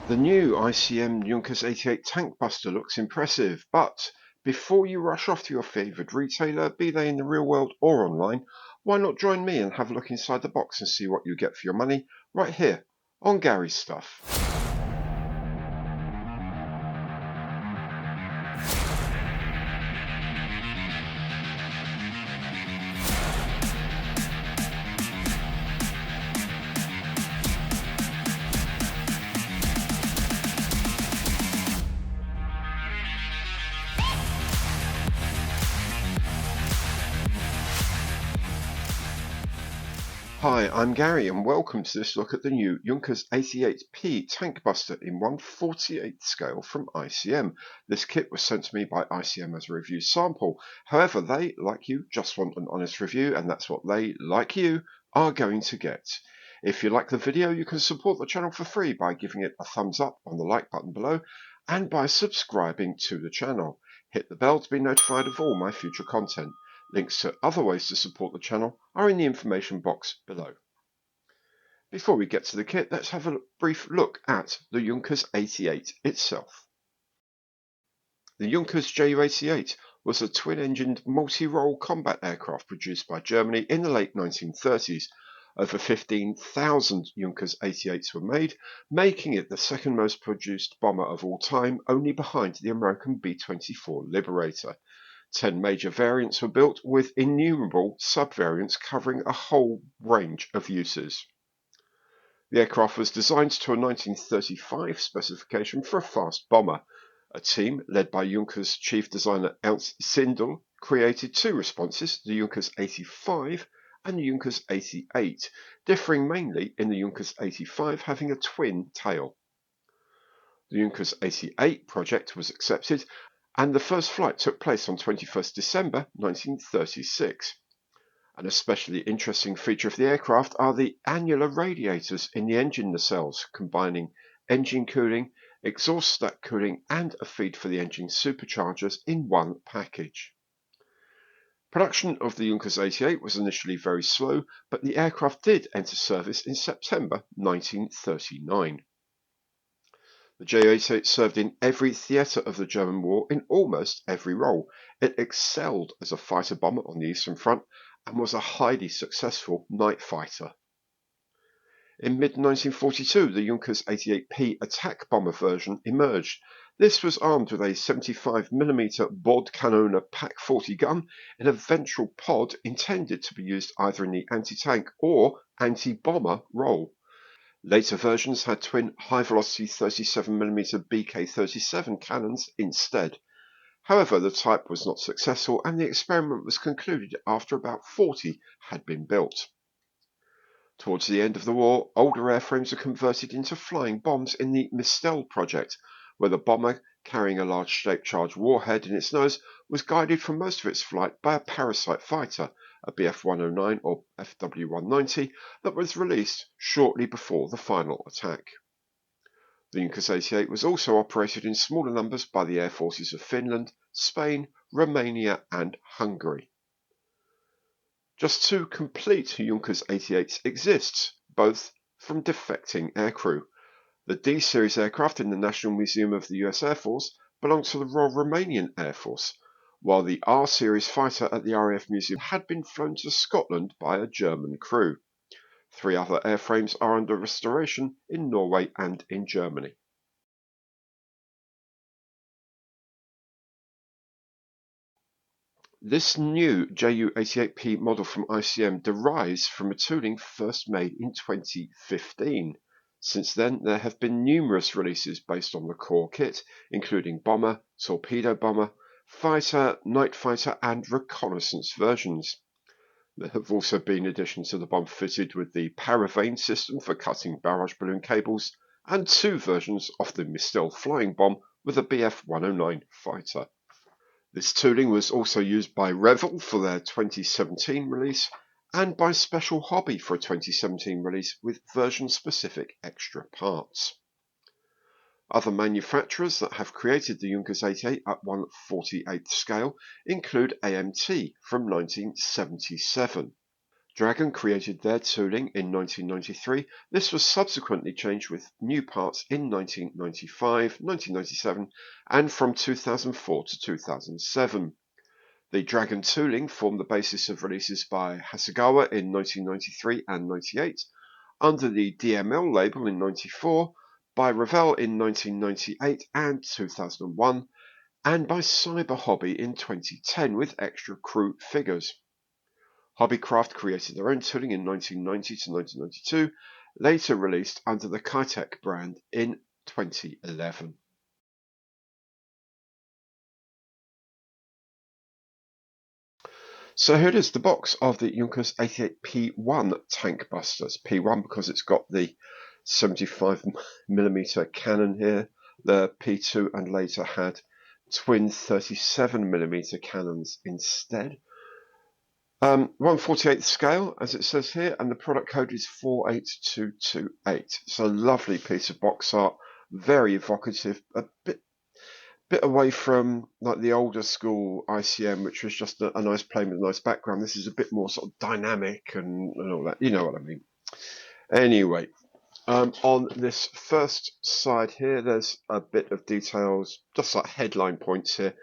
The new ICM Junkers 88 Tank Buster looks impressive, but before you rush off to your favoured retailer, be they in the real world or online, why not join me and have a look inside the box and see what you get for your money right here on Gary's Stuff. Hi, I'm Gary and welcome to this look at the new Junkers 88P Tank Buster in 1/48 scale from ICM. This kit was sent to me by ICM as a review sample. However, they, like you, just want an honest review, and that's what they, like you, are going to get. If you like the video, you can support the channel for free by giving it a thumbs up on the like button below and by subscribing to the channel. Hit the bell to be notified of all my future content. Links to other ways to support the channel are in the information box below. Before we get to the kit, let's have a brief look at the Junkers 88 itself. The Junkers Ju-88 was a twin-engined multi-role combat aircraft produced by Germany in the late 1930s. Over 15,000 Junkers 88s were made, making it the second most produced bomber of all time, only behind the American B-24 Liberator. 10 major variants were built, with innumerable sub-variants covering a whole range of uses. The aircraft was designed to a 1935 specification for a fast bomber. A team led by Junkers chief designer Ernst Zindel created two responses, the Junkers 85 and the Junkers 88, differing mainly in the Junkers 85 having a twin tail. The Junkers 88 project was accepted, and the first flight took place on 21st December 1936. An especially interesting feature of the aircraft are the annular radiators in the engine nacelles, combining engine cooling, exhaust stack cooling, and a feed for the engine superchargers in one package. Production of the Junkers 88 was initially very slow, but the aircraft did enter service in September 1939. The Ju-88 served in every theatre of the German war in almost every role. It excelled as a fighter bomber on the Eastern Front and was a highly successful night fighter. In mid-1942, the Junkers 88P attack bomber version emerged. This was armed with a 75mm Bordkanone Pak-40 gun in a ventral pod intended to be used either in the anti-tank or anti-bomber role. Later versions had twin high-velocity 37mm BK-37 cannons instead. However, the type was not successful and the experiment was concluded after about 40 had been built. Towards the end of the war, older airframes were converted into flying bombs in the Mistel project, where the bomber, carrying a large shape-charged warhead in its nose, was guided for most of its flight by a parasite fighter, a Bf-109 or FW-190, that was released shortly before the final attack. The Junkers 88 was also operated in smaller numbers by the air forces of Finland, Spain, Romania and Hungary. Just two complete Junkers 88s exist, both from defecting aircrew. The D-Series aircraft in the National Museum of the US Air Force belonged to the Royal Romanian Air Force, while the R-Series fighter at the RAF Museum had been flown to Scotland by a German crew. 3 other airframes are under restoration in Norway and in Germany. This new Ju-88P model from ICM derives from a tooling first made in 2015. Since then, there have been numerous releases based on the core kit, including bomber, torpedo bomber, fighter, night fighter, and reconnaissance versions. There have also been additions to the bomb fitted with the Paravane system for cutting barrage balloon cables, and 2 versions of the Mistel flying bomb with a Bf-109 fighter. This tooling was also used by Revell for their 2017 release and by Special Hobby for a 2017 release with version-specific extra parts. Other manufacturers that have created the Junkers 88 at 1/48 scale include AMT from 1977, Dragon created their tooling in 1993. This was subsequently changed with new parts in 1995, 1997, and from 2004 to 2007. The Dragon tooling formed the basis of releases by Hasegawa in 1993 and 98, under the DML label in 94, by Revell in 1998 and 2001, and by Cyber Hobby in 2010 with extra crew figures. Hobbycraft created their own tooling in 1990 to 1992, later released under the Kitech brand in 2011. So here it is, the box of the Junkers 88P1 tank busters. P1 because it's got the 75mm cannon here. The P2 and later had twin 37mm cannons instead. 1/48 scale, as it says here, and the product code is 48228. It's a lovely piece of box art, very evocative, a bit away from like the older school ICM, which was just a nice plane with a nice background. This is a bit more sort of dynamic and all that. You know what I mean. Anyway, on this first side here, there's a bit of details, just like headline points here.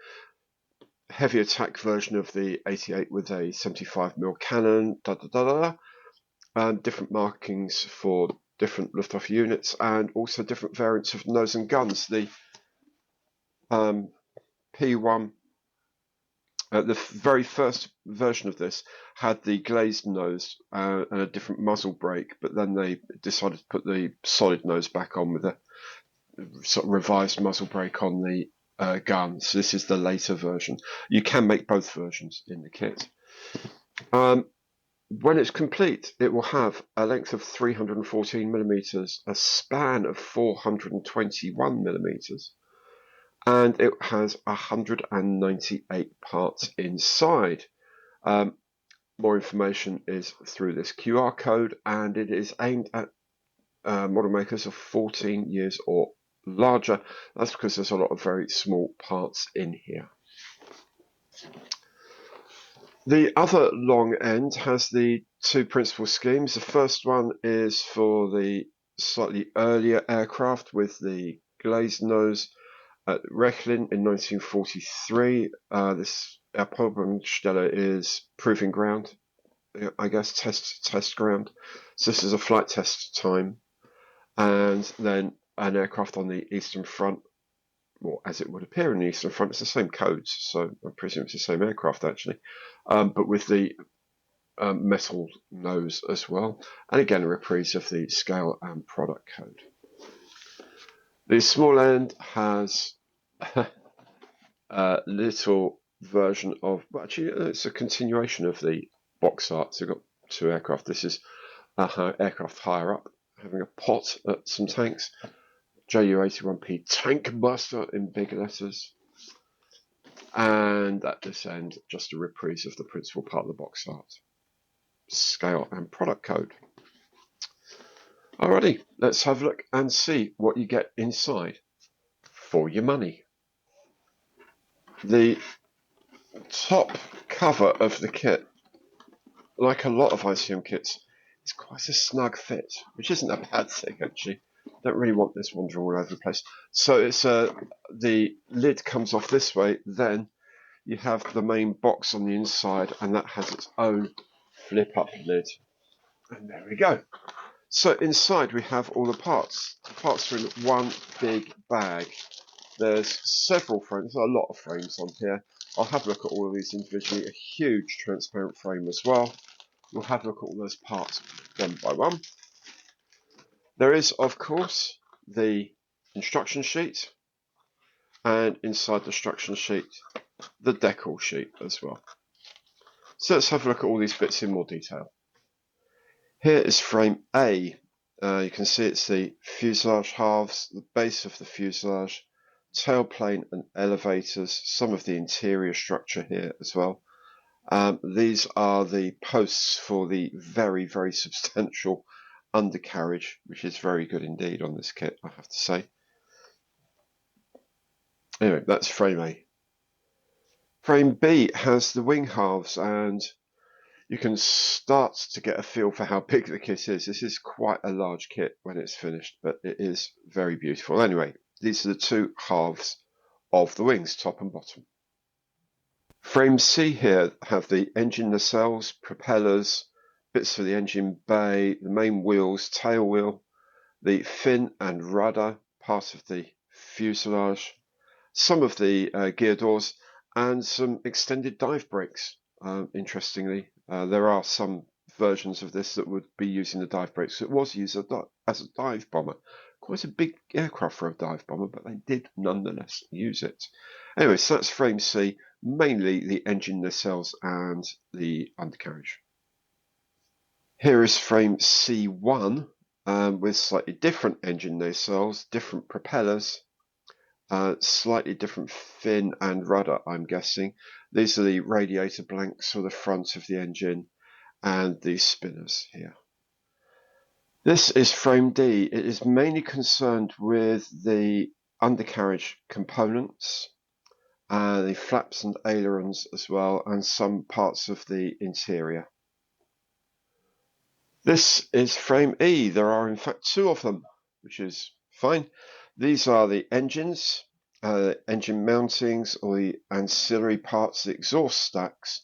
Heavy attack version of the 88 with a 75mm cannon, different markings for different Luftwaffe units, and also different variants of nose and guns. The P1, the very first version of this had the glazed nose and a different muzzle brake, but then they decided to put the solid nose back on with a sort of revised muzzle brake on the gun. So this is the later version. You can make both versions in the kit. When it's complete, it will have a length of 314mm, a span of 421mm, and it has 198 parts inside. More information is through this QR code, and it is aimed at model makers of 14 years or larger. That's because there's a lot of very small parts in here. The other long end has the two principal schemes. The first one is for the slightly earlier aircraft with the glazed nose at Rechlin in 1943. This Erprobungsstelle is proving ground, I guess, test ground. So this is a flight test time. And then an aircraft on the Eastern Front, or as it would appear in the Eastern Front, it's the same codes, so I presume it's the same aircraft actually, but with the metal nose as well, and again a reprise of the scale and product code. The small end has a little version of, well, actually it's a continuation of the box art. So we've got two aircraft. This is aircraft higher up, having a pot at some tanks. Ju-88P Tank Buster in big letters. And at this end, just a reprise of the principal part of the box art. Scale and product code. Alrighty, let's have a look and see what you get inside for your money. The top cover of the kit, like a lot of ICM kits, is quite a snug fit, which isn't a bad thing actually. Don't really want this wandering all over the place. So it's the lid comes off this way, then you have the main box on the inside, and that has its own flip up lid. And there we go. So inside we have all the parts. The parts are in one big bag. There's several frames, a lot of frames on here. I'll have a look at all of these individually. A huge transparent frame as well. We'll have a look at all those parts one by one. There is, of course, the instruction sheet, and inside the instruction sheet, the decal sheet as well. So let's have a look at all these bits in more detail. Here is frame A. You can see it's the fuselage halves, the base of the fuselage, tailplane and elevators, some of the interior structure here as well. These are the posts for the very, very substantial undercarriage, which is very good indeed on this kit, I have to say. Anyway, that's frame A. Frame B has the wing halves, and you can start to get a feel for how big the kit is. This is quite a large kit when it's finished, but it is very beautiful. Anyway, these are the two halves of the wings, top and bottom. Frame C here have the engine nacelles, propellers, bits for the engine bay, the main wheels, tail wheel, the fin and rudder, part of the fuselage, some of the gear doors, and some extended dive brakes. Interestingly, there are some versions of this that would be using the dive brakes. It was used as a dive bomber. Quite a big aircraft for a dive bomber, but they did nonetheless use it. Anyway, so that's frame C, mainly the engine nacelles and the undercarriage. Here is frame C1 with slightly different engine nacelles, different propellers, slightly different fin and rudder, I'm guessing. These are the radiator blanks for the front of the engine and the spinners here. This is frame D. It is mainly concerned with the undercarriage components, the flaps and ailerons as well, and some parts of the interior. This is frame E. There are in fact two of them, which is fine. These are the engines, engine mountings, or the ancillary parts, the exhaust stacks,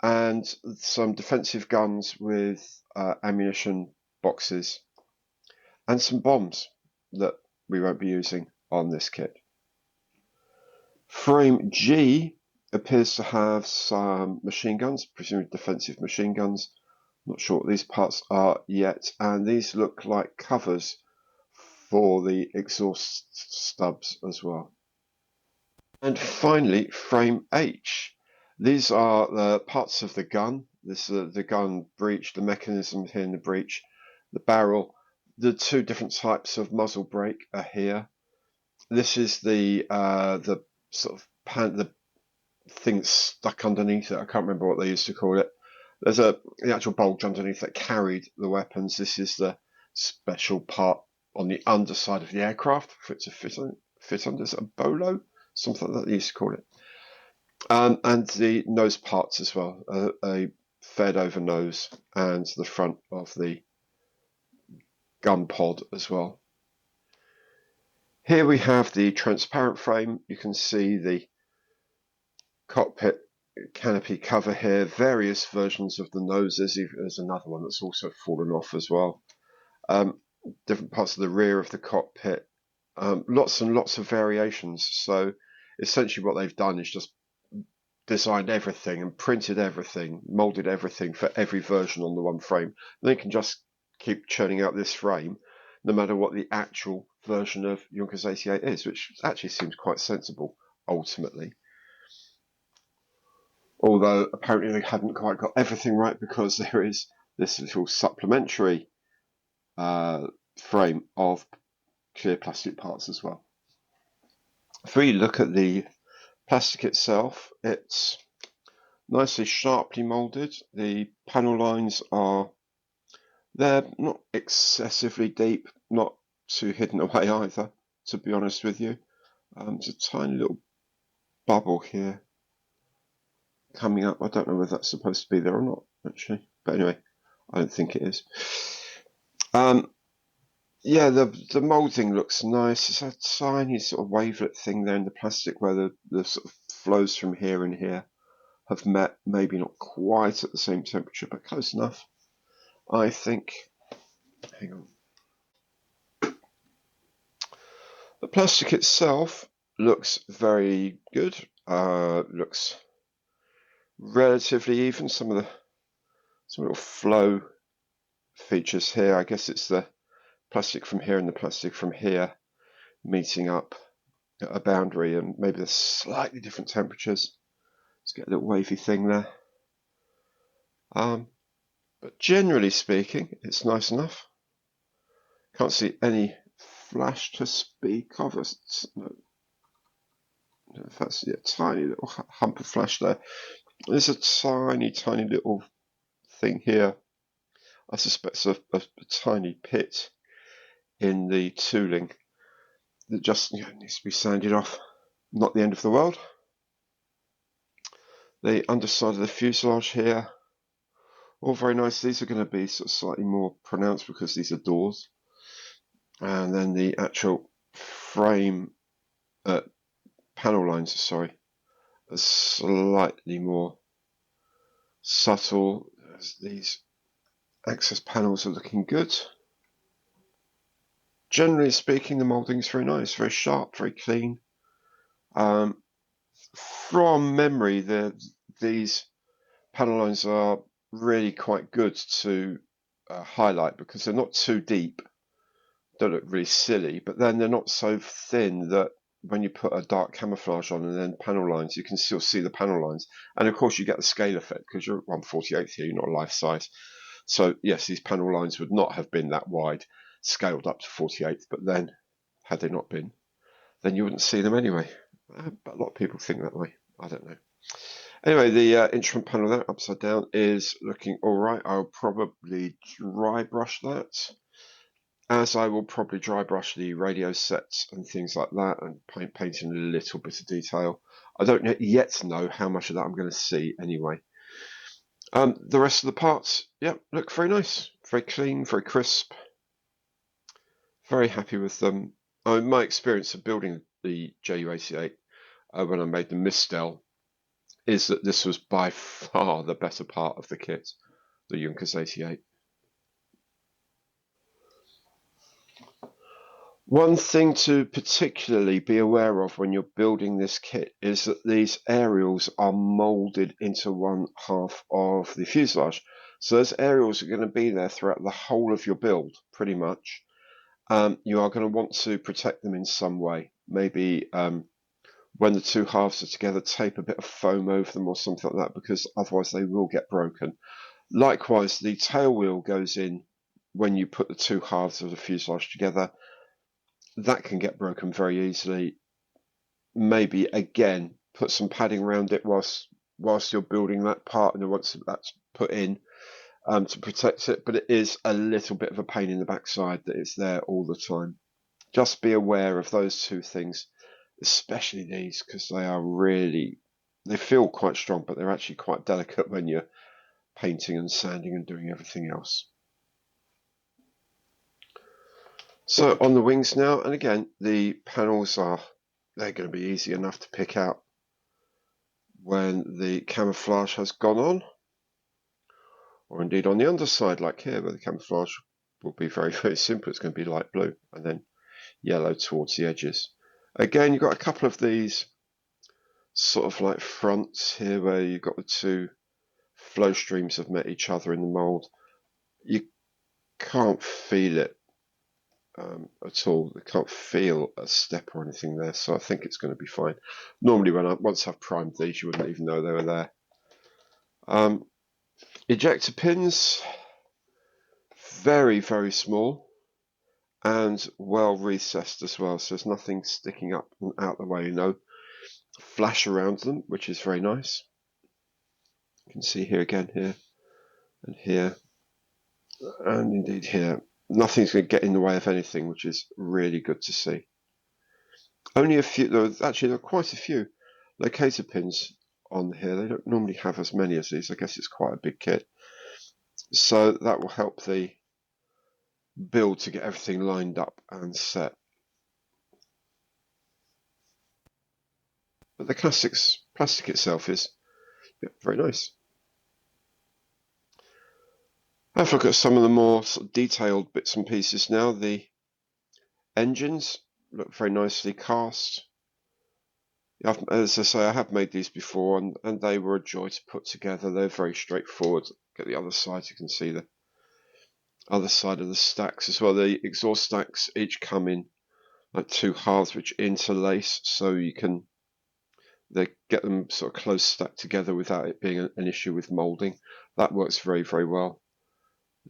and some defensive guns with ammunition boxes, and some bombs that we won't be using on this kit. Frame G appears to have some machine guns, presumably defensive machine guns. Not sure what these parts are yet, and these look like covers for the exhaust stubs as well. And finally, frame H. These are the parts of the gun. This is the gun breech, the mechanism here in the breech, the barrel. The two different types of muzzle brake are here. This is the sort of the thing that's stuck underneath it. I can't remember what they used to call it. There's the actual bulge underneath that carried the weapons. This is the special part on the underside of the aircraft for it to fit under. Is it a bolo? Something like that they used to call it. And the nose parts as well, a fed over nose and the front of the gun pod as well. Here we have the transparent frame. You can see the cockpit canopy cover here, various versions of the noses. There's another one that's also fallen off as well. Different parts of the rear of the cockpit, lots and lots of variations. So essentially what they've done is just designed everything and printed everything, molded everything for every version on the one frame. And they can just keep churning out this frame no matter what the actual version of Junkers 88 is, which actually seems quite sensible ultimately. Although apparently they haven't quite got everything right, because there is this little supplementary frame of clear plastic parts as well. If we look at the plastic itself, it's nicely sharply molded. The panel lines they're not excessively deep, not too hidden away either, to be honest with you. There's a tiny little bubble here coming up. I don't know whether that's supposed to be there or not, actually. But anyway, I don't think it is. Yeah, the moulding looks nice. It's a tiny sort of wavelet thing there in the plastic where the sort of flows from here and here have met, maybe not quite at the same temperature, but close enough, I think. Hang on. The plastic itself looks very good. Looks relatively even. Some little flow features here. I guess it's the plastic from here and the plastic from here meeting up at a boundary, and maybe there's slightly different temperatures. Let's get a little wavy thing there. But generally speaking, it's nice enough. Can't see any flash to speak of. No, that's a tiny little hump of flash there. There's a tiny little thing here. I suspect it's a tiny pit in the tooling that just needs to be sanded off. Not the end of the world. The underside of the fuselage here, All very nice. These are going to be sort of slightly more pronounced because these are doors. And then the actual frame panel lines, sorry, are slightly more subtle. As these access panels are looking good. Generally speaking, the moulding is very nice, very sharp, very clean. From memory, these panel lines are really quite good to highlight because they're not too deep, don't look really silly, but then they're not so thin that when you put a dark camouflage on and then panel lines, you can still see the panel lines. And of course you get the scale effect because you're at 1/48 here, you're not life size. So yes, these panel lines would not have been that wide, scaled up to 48, but then, had they not been, then you wouldn't see them anyway. But a lot of people think that way. I don't know. Anyway, the instrument panel there, upside down, is looking alright. I'll probably dry brush that, as I will probably dry brush the radio sets and things like that, and paint in a little bit of detail. I don't yet know how much of that I'm going to see anyway. The rest of the parts, yep, look very nice, very clean, very crisp. Very happy with them. My experience of building the Ju-88 when I made the Mistel is that this was by far the better part of the kit, the Junkers 88. One thing to particularly be aware of when you're building this kit is that these aerials are moulded into one half of the fuselage. So those aerials are going to be there throughout the whole of your build, pretty much. You are going to want to protect them in some way. Maybe when the two halves are together, tape a bit of foam over them or something like that, because otherwise they will get broken. Likewise, the tail wheel goes in when you put the two halves of the fuselage together. That can get broken very easily. Maybe, again, put some padding around it whilst you're building that part, and once that's put in, to protect it, but it is a little bit of a pain in the backside that it's there all the time. Just be aware of those two things, especially these, because they feel quite strong, but they're actually quite delicate when you're painting and sanding and doing everything else. So on the wings now, and again, the panels they're going to be easy enough to pick out when the camouflage has gone on, or indeed on the underside, like here, where the camouflage will be very, very simple. It's going to be light blue and then yellow towards the edges. Again, you've got a couple of these sort of like fronts here where you've got the two flow streams have met each other in the mould. You can't feel it at all. You can't feel a step or anything there, so I think it's going to be fine. Normally, once I've primed these, you wouldn't even know they were there. Ejector pins, very, very small and well recessed as well, so there's nothing sticking up and out the way, no flash around them, which is very nice. You can see here again, here and here, and indeed here. Nothing's going to get in the way of anything, which is really good to see. Only a few, there are quite a few locator pins on here. They don't normally have as many as these. I guess it's quite a big kit. So that will help the build to get everything lined up and set. But the plastic itself is very nice. Have a look at some of the more sort of detailed bits and pieces now. The engines look very nicely cast. As I say, I have made these before, and they were a joy to put together. They're very straightforward. Get the other side, you can see the other side of the stacks as well. The exhaust stacks each come in like two halves which interlace, so they get them sort of close stacked together without it being an issue with moulding. That works very, very well.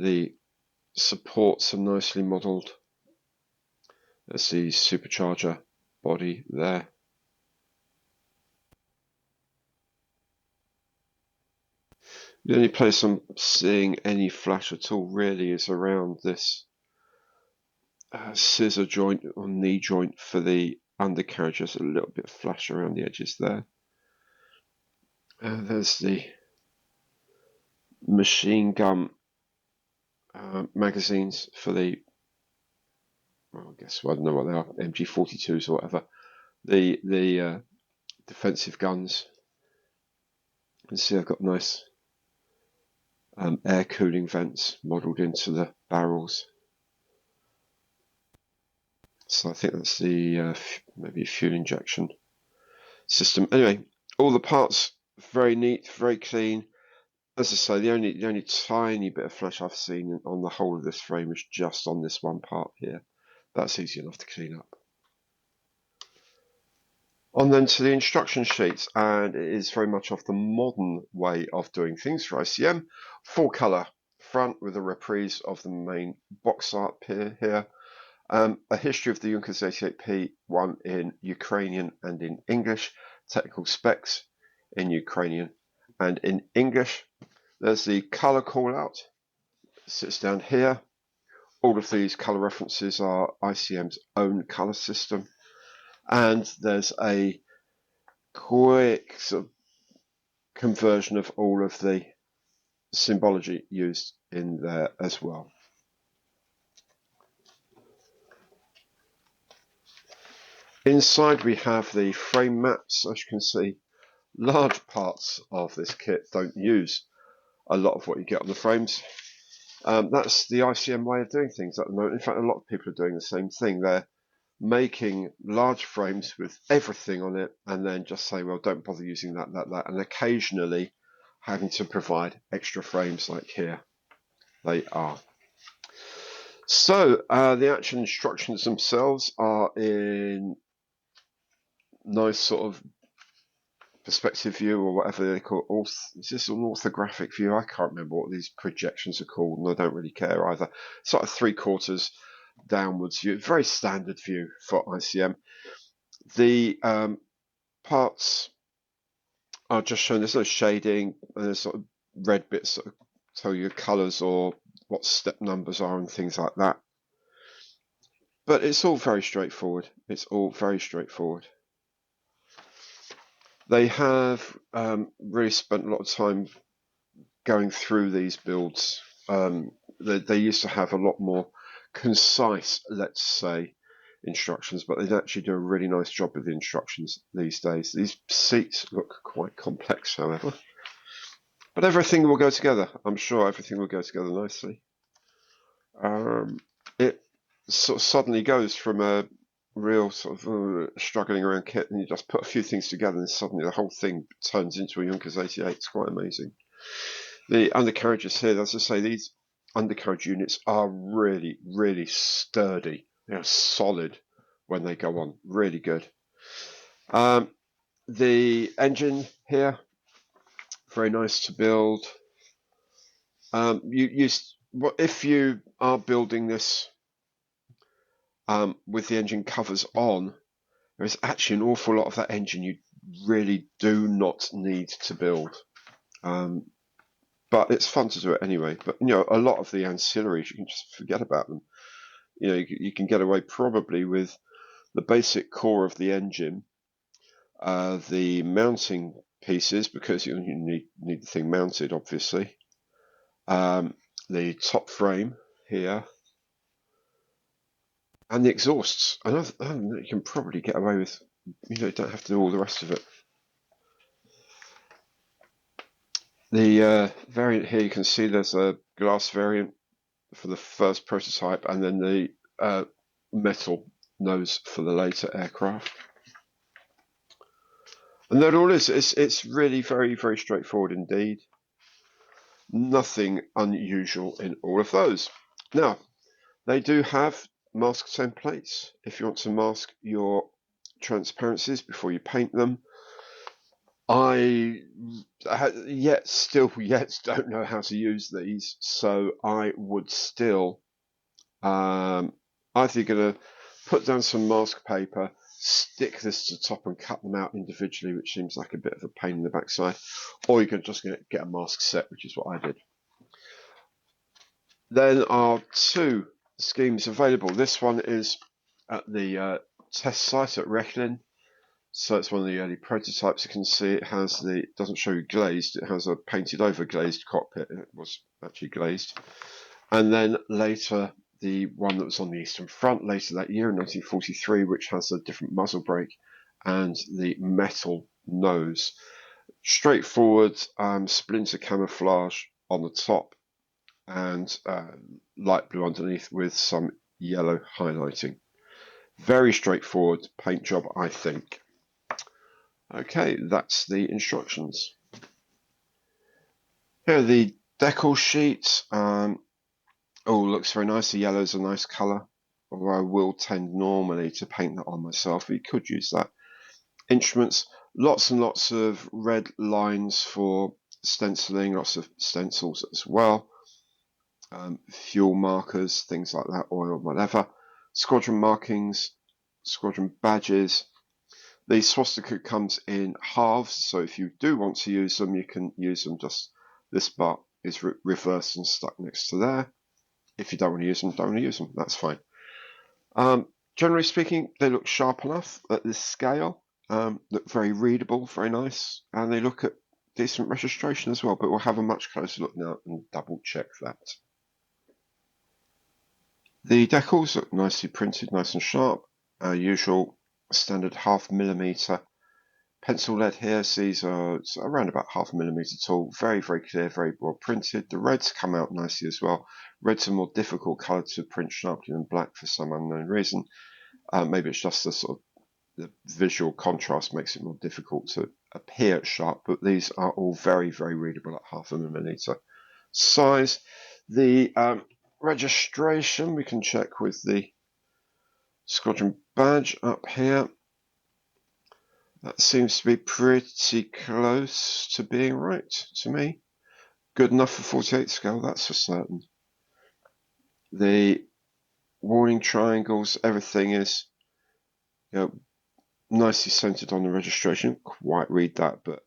The supports are nicely modelled. There's the supercharger body there. The only place I'm seeing any flash at all really is around this scissor joint or knee joint for the undercarriage. There's a little bit of flash around the edges there. There's the machine gun magazines for the, well, I guess I don't know what they are, MG42s or whatever. The defensive guns. You can see I've got nice air cooling vents modelled into the barrels. So I think that's the maybe fuel injection system. Anyway, all the parts very neat, very clean. As I say, the only tiny bit of flash I've seen on the whole of this frame is just on this one part here. That's easy enough to clean up. On then to the instruction sheet, and it is very much of the modern way of doing things for ICM. Full colour front with a reprise of the main box art here. A history of the Junkers 88P, one in Ukrainian and in English. Technical specs in Ukrainian and in English. There's the colour call out. It sits down here. All of these colour references are ICM's own colour system. And there's a quick sort of conversion of all of the symbology used in there as well. Inside we have the frame maps. As you can see, large parts of this kit don't use a lot of what you get on the frames. That's the ICM way of doing things at the moment. In fact, a lot of people are doing the same thing. They're making large frames with everything on it and then just say, well, don't bother using that, and occasionally having to provide extra frames like here. They are. So the actual instructions themselves are in nice sort of perspective view or whatever they call it. Is this an orthographic view? I can't remember what these projections are called, and I don't really care either. Sort of 3/4 downwards view, very standard view for ICM. The parts are just shown. There's no shading, and there's sort of red bits that tell you colours or what step numbers are and things like that. But it's all very straightforward. It's all very straightforward. They have really spent a lot of time going through these builds. They used to have a lot more concise, let's say, instructions, but they actually do a really nice job with the instructions these days. These seats look quite complex, however. But everything will go together. I'm sure everything will go together nicely. It sort of suddenly goes from a real sort of struggling around kit, and you just put a few things together and suddenly the whole thing turns into a Junkers 88. It's quite amazing. The undercarriages here, as I say, these undercarriage units are really, really sturdy. They're solid when they go on. Really good. The engine here, very nice to build. If you are building this with the engine covers on, there is actually an awful lot of that engine you really do not need to build. But it's fun to do it anyway. But you know, a lot of the ancillaries, you can just forget about them. You know, you can get away probably with the basic core of the engine, the mounting pieces, because you need the thing mounted, obviously. The top frame here, and the exhausts. And you can probably get away with, you don't have to do all the rest of it. The variant here, you can see there's a glass variant for the first prototype, and then the metal nose for the later aircraft. And that all is. It's really very, very straightforward indeed. Nothing unusual in all of those. Now, they do have mask templates if you want to mask your transparencies before you paint them. I still don't know how to use these, so I would still either going to put down some mask paper, stick this to the top and cut them out individually, which seems like a bit of a pain in the backside, or you can just get a mask set, which is what I did. Then are two schemes available. This one is at the test site at Rechlin. So it's one of the early prototypes. You can see it has it doesn't show you glazed, it has a painted over glazed cockpit. It was actually glazed. And then later, the one that was on the Eastern Front later that year in 1943, which has a different muzzle brake and the metal nose. Straightforward splinter camouflage on the top and light blue underneath with some yellow highlighting. Very straightforward paint job, I think. Okay, that's the instructions. Here are the decal sheets. Oh, looks very nice. The yellow is a nice colour, although I will tend normally to paint that on myself. You could use that. Instruments, lots and lots of red lines for stenciling, lots of stencils as well. Fuel markers, things like that, oil, whatever. Squadron markings, squadron badges. The swastika comes in halves, so if you do want to use them, you can use them. Just this part is reversed and stuck next to there. If you don't want to use them, don't want to use them. That's fine. Generally speaking, they look sharp enough at this scale. Look very readable, very nice, and they look at decent registration as well. But we'll have a much closer look now and double check that. The decals look nicely printed, nice and sharp. Our usual standard 0.5 millimeter pencil lead here. These are around about 0.5 millimeter tall. Very, very clear, very well printed. The reds come out nicely as well. Red's a more difficult colour to print sharply than black for some unknown reason. Maybe it's just the sort of the visual contrast makes it more difficult to appear sharp, but these are all very, very readable at 0.5 millimeter size. The registration, we can check with the squadron badge up here. That seems to be pretty close to being right to me. Good enough for 48 scale, that's for certain. The warning triangles, everything is nicely centered on the registration. Quite read that, but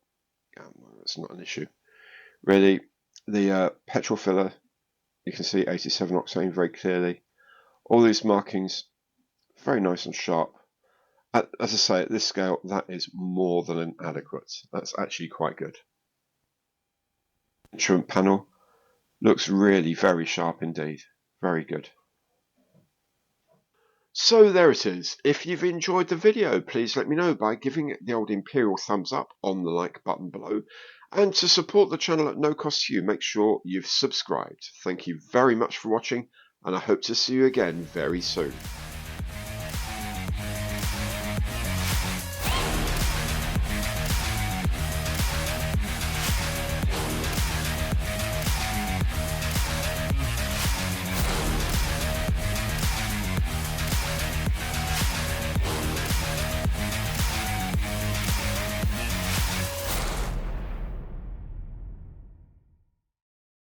that's not an issue. Really, the petrol filler, you can see 87 octane very clearly. All these markings, very nice and sharp. As I say, at this scale, that is more than adequate. That's actually quite good. Instrument panel looks really very sharp indeed. Very good. So there it is. If you've enjoyed the video, please let me know by giving it the old Imperial thumbs up on the like button below. And to support the channel at no cost to you, make sure you've subscribed. Thank you very much for watching, and I hope to see you again very soon.